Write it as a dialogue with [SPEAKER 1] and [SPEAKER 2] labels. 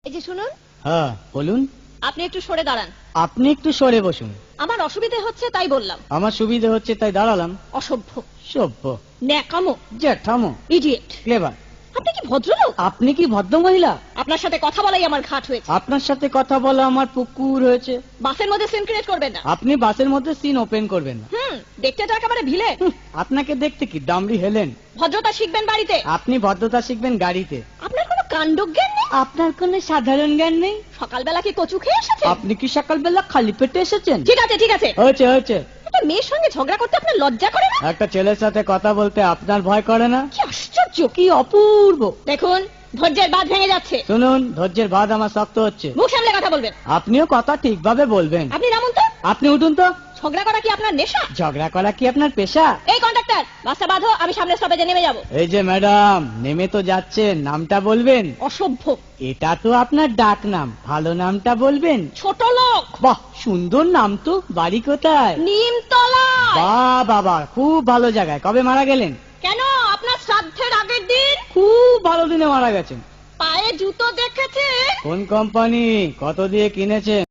[SPEAKER 1] এই যে শুনুন,
[SPEAKER 2] হ্যাঁ বলুন।
[SPEAKER 1] আপনি একটু সরে দাঁড়ান।
[SPEAKER 2] আপনি একটু সরে বসুন।
[SPEAKER 1] আমার অসুবিধে হচ্ছে তাই বললাম।
[SPEAKER 2] আমার সুবিধে হচ্ছে তাই দাঁড়ালাম।
[SPEAKER 1] অসভ্য,
[SPEAKER 2] সভ্য,
[SPEAKER 1] ন্যাকামো,
[SPEAKER 2] জ্যাঠামো,
[SPEAKER 1] ইডিয়েট।
[SPEAKER 2] ক্লেভার।
[SPEAKER 1] আপনি কি ভদ্রলোক?
[SPEAKER 2] আপনি কি ভদ্র মহিলা?
[SPEAKER 1] আপনার সাথে কথা বলাই আমার ঘাট হয়েছে।
[SPEAKER 2] আপনার সাথে কথা বলা আমার পুকুর হয়েছে।
[SPEAKER 1] বাসের মধ্যে সিন ক্রিয়েট করবেন না।
[SPEAKER 2] আপনি বাসের মধ্যে সিন ওপেন করবেন না।
[SPEAKER 1] দেখতে তো একেবারে ভিলে।
[SPEAKER 2] আপনাকে দেখতে কি ডামরি হেলেন?
[SPEAKER 1] ভদ্রতা শিখবেন বাড়িতে।
[SPEAKER 2] আপনি ভদ্রতা শিখবেন গাড়িতে।
[SPEAKER 1] আপনার কোনো কাণ্ডজ্ঞান নেই।
[SPEAKER 2] আপনার কোনো সাধারণ জ্ঞান নেই।
[SPEAKER 1] সকালবেলা কি কচু খেয়ে এসেছেন?
[SPEAKER 2] আপনি কি সকালবেলা খালি পেটে এসেছেন?
[SPEAKER 1] ঠিক আছে ঠিক আছে,
[SPEAKER 2] হয়েছে হয়েছে।
[SPEAKER 1] একটা মেয়ের সঙ্গে ঝগড়া করতে আপনার লজ্জা করে না?
[SPEAKER 2] একটা ছেলের সাথে কথা বলতে আপনার ভয় করে না?
[SPEAKER 1] কি আশ্চর্য,
[SPEAKER 2] কি অপূর্ব।
[SPEAKER 1] দেখুন ধৈর্যের বাঁধ ভেঙে যাচ্ছে।
[SPEAKER 2] শুনুন, ধৈর্যের বাঁধ আমার শক্ত হচ্ছে।
[SPEAKER 1] মুখ সামলে কথা বলবেন।
[SPEAKER 2] আপনিও কথা ঠিকভাবে বলবেন।
[SPEAKER 1] আপনি নামুন তো।
[SPEAKER 2] আপনি উঠুন তো।
[SPEAKER 1] ঝগড়া করা কি আপনার নেশা?
[SPEAKER 2] ঝগড়া করা কি আপনার পেশা?
[SPEAKER 1] এই কন্ডাক্টর, বাসটা বাঁধো, আমি সামনের স্টপেজে নেমে যাব।
[SPEAKER 2] এই যে ম্যাডাম, নেমে তো যাচ্ছেন, নামটা বলবেন।
[SPEAKER 1] অসভ্য,
[SPEAKER 2] এটা তো আপনার ডাক নাম, ভালো নামটা বলবেন।
[SPEAKER 1] ছোট লোক।
[SPEAKER 2] বাহ, সুন্দর নাম তো। বাড়ি কোথায়?
[SPEAKER 1] নিমতলা।
[SPEAKER 2] বাহ বাবা, খুব ভালো জায়গায়। কবে মারা গেলেন?
[SPEAKER 1] কেন, আপনার শ্রাদ্ধের আগের দিন।
[SPEAKER 2] খুব ভালো দিনে মারা গেছেন।
[SPEAKER 1] পায়ে জুতো দেখেছে?
[SPEAKER 2] কোন কোম্পানি? কত দিয়ে কিনেছেন?